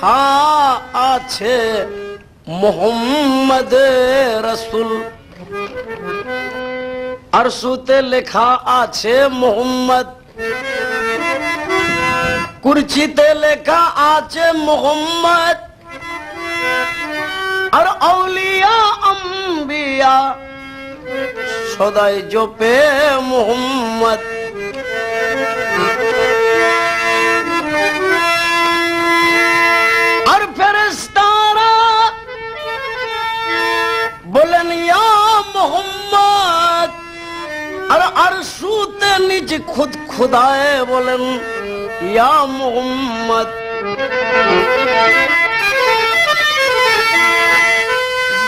लिखा आछे मोहम्मद रसूल अरसूते लिखा आछे मोहम्मद कुर्चीते लिखा आछे मोहम्मद और औलिया अंबिया सदाई जो पे मोहम्मद बोलन या मोहम्मद और अरसूते निज खुद खुदाए बोलन या मोहम्मद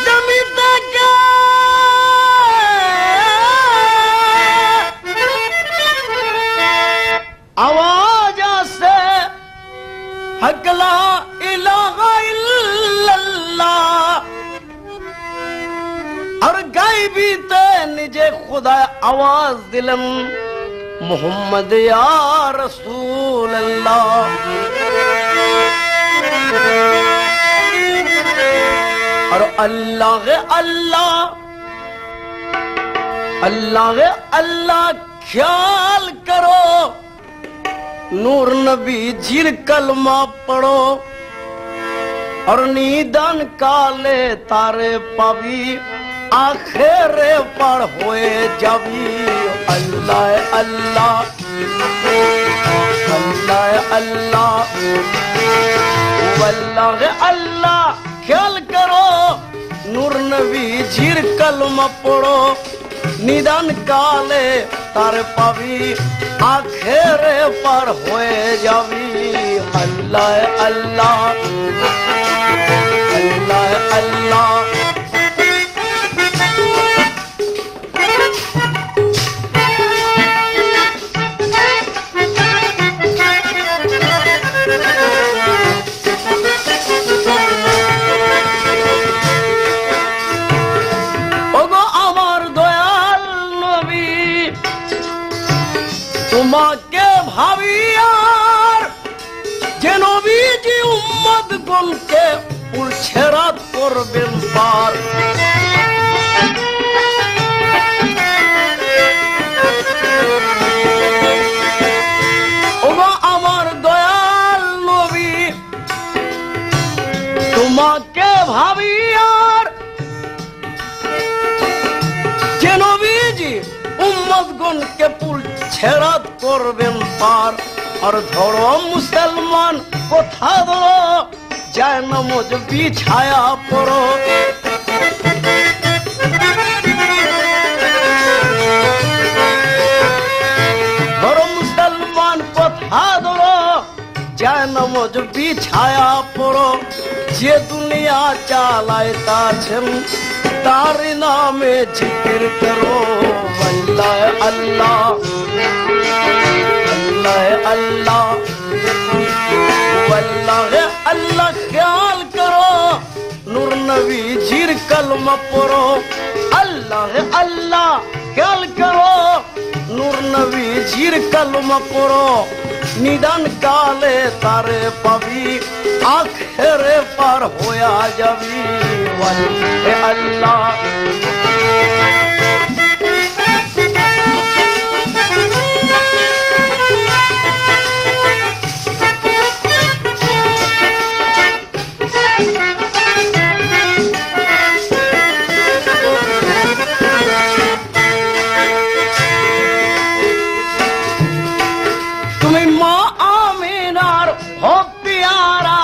जमीन तक आवाज से हकला इलाहा इल्लल्लाह और गायबी ते निजे खुदा आवाज दिलम मोहम्मद या रसूल अल्लाह और अल्लाह अल्लाह अल्लाह अल्लाह ख्याल करो नूर नबी जिर कलमा पढ़ो और नीदान काले तारे पावी आखिरे पर होए जबी अल्लाह अल्लाह अल्लाह अल्लाह वल्लाह अल्लाह ख्याल करो नूर नबी झीर कलमा पढ़ो निदान काले तारे पावी आखिरे पर होए जबी अल्लाह अल्लाह अल्लाह अल्लाह के भावियार जनबी जी उम्मत गुन के उलछेरा करबेन पार ओगो আমার দয়াল নবী তোমাকে ভাবিয়ার जनबी जी उम्मत गुन के पुल छेरात करबेन पार और धरो मुसलमान कोथा धरो जाय नमाज बिछाया पड़ो धरो मुसलमान कोथा धरो जाय नमाज बिछाया पड़ो जे दुनिया चालाता छन तार नामे जिक्र करो अल्लाह अल्लाह अल्लाह अल्लाह वल्लाह अल्लाह ख्याल करो नूर नबी झीर कलमा पढ़ो अल्लाह अल्लाह ख्याल करो नूर नबी झीर कलमा पढ़ो निदान काले तारे पावी आखिरे पर होया जबी वल्लाह अल्लाह प्यारा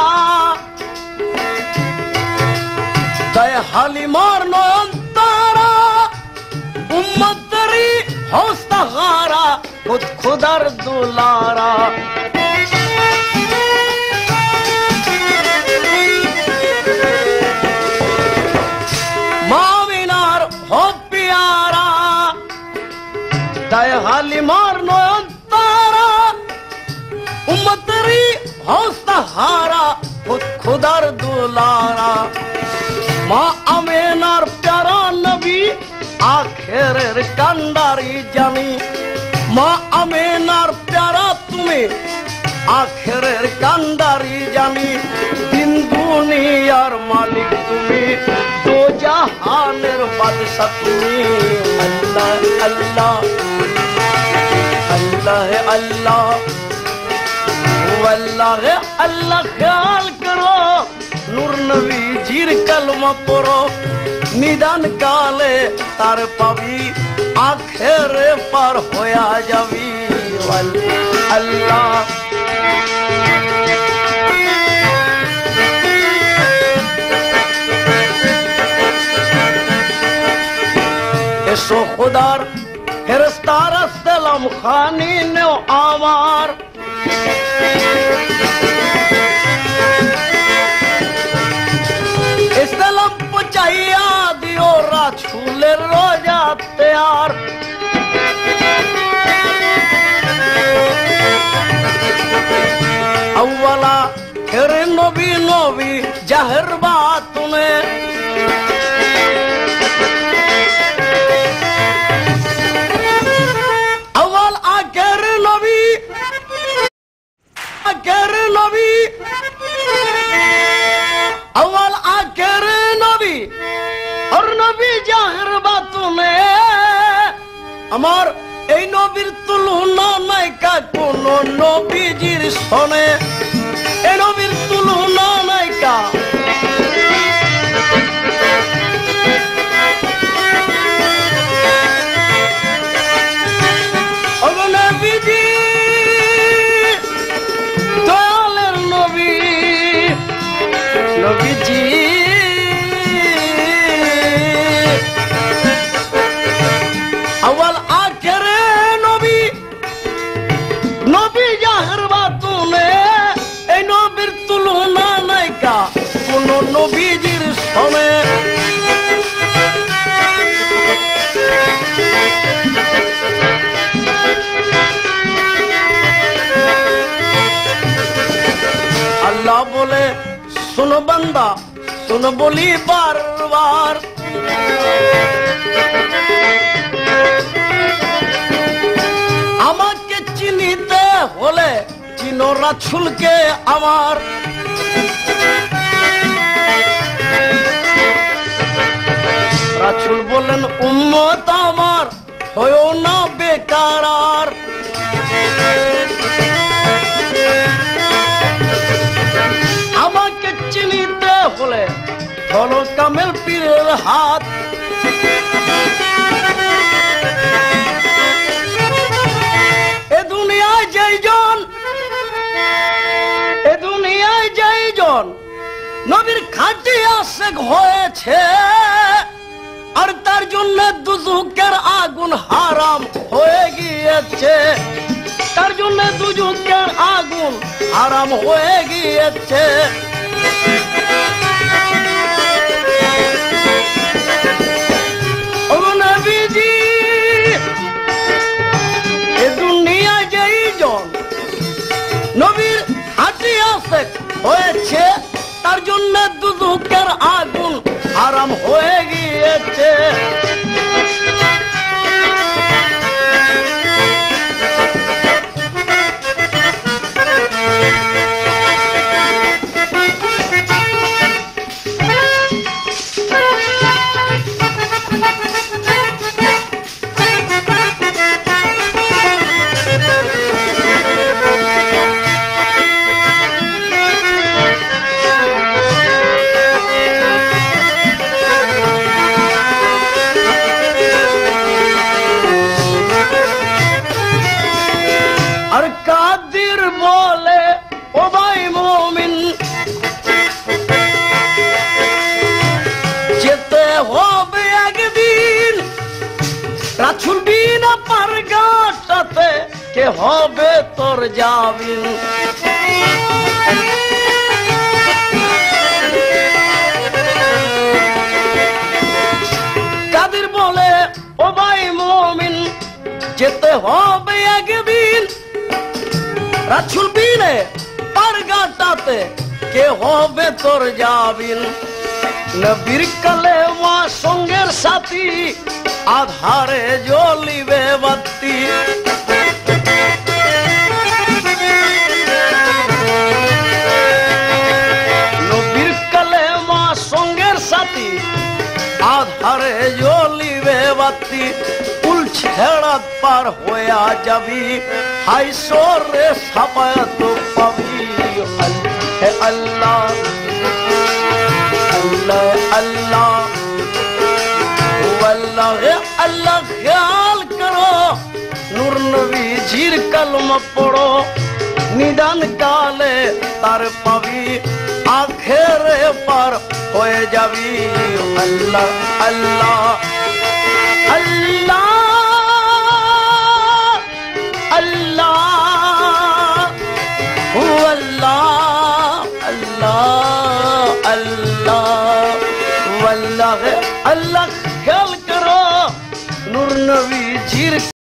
दय हालिमार नयन तारा उम्मत तेरी हौसला हारा खुद खुदर दुलारा माविनार हो प्यारा दय हालिमार नयन तारा उम्मत तेरी हौसला हारा खुद खुदर दुलारा माँ अमेनार प्यारा नबी आखिर कंडारी जानी माँ अमेनार प्यारा तुम्हें आखिर कंडारी जानी दिन दुनियार मालिक तुम्हें दो जहानेर बादशाह तुम्हें अल्लाह अल्लाह अल्लाह अल्लाह अल्लाह अल्लाह ख्याल करो नूर नबी जीर कलमा पढ़ो निदान काले तार पावी आखिर पार होया जावी अल्लाह ऐसो खुदार फिरस्तार सलाम खानी ने आवार सलाम पहुंचाइया दियो राछूले रोजा तैयार अव्वला फिर नबी नबी जाहिर बात में अव्वल आखिर नबी अव्वल आखिर नबी और नबी जाहिर बातों में আমার এই নবীর তুলনা নাই কা কোন নবীজির সনে এই নবীর তুলনা নাই কা ও নবীজি দয়ালের নবী নবীজি अव्वल आखिर नबी नबी जाहिर बातों में ए नबीर तुलना নাই কা কোন নবীজির সনে अल्लाह बोले सुन बंदा सुन बोली बार बार আমাকে চিনিতে হলে চিনো রাসূলকে আমার রাসূল বলেন উম্মত আমার হয়ো না বেকার আমাকে চিনিতে হলে ধরো কামেল পীরের হাত এ দুনিয়ায় যেইজন নবীর খাঁটি আশিক হয়েছে আর তার জন্য দুজকের আগুন হারাম হয়ে গিয়েছে তার জন্য দুজকের আগুন হারাম হয়ে গিয়েছে ও নবীজি এ দুনিয়ায় যেইজন নবীর খাঁটি আশিক হয়েছে তার জন্য দুজকের আগুন হারাম হয়ে গিয়েছে হবে তোর জামিন। কাদের বলে ও ভাই মুমিন যেতে হবে একদিন রাসূল বিনে পারগাটাতে কে হবে তোর জামিন। নবীর কালেমা সঙ্গের সাথী আধারে জ্বলিবে বাতি। নবীর কালেমা সঙ্গের সাথী আধারে জ্বলিবে বাতি। কুল ছেড়া পার হইয়া যাবি হাইসরে সাফায়াত পাবি। হে আল্লাহ अल्लाह अल्लाह अल्लाह अल्लाह ख्याल करो नूर नबी जीर कलमा पढ़ो निदान काले तार पावी आखिरे पर होए जावी। अल्लाह अल्लाह अल्लाह अल्लाह अल्लाह अल्लाह ख्याल करो नूर नबी जीर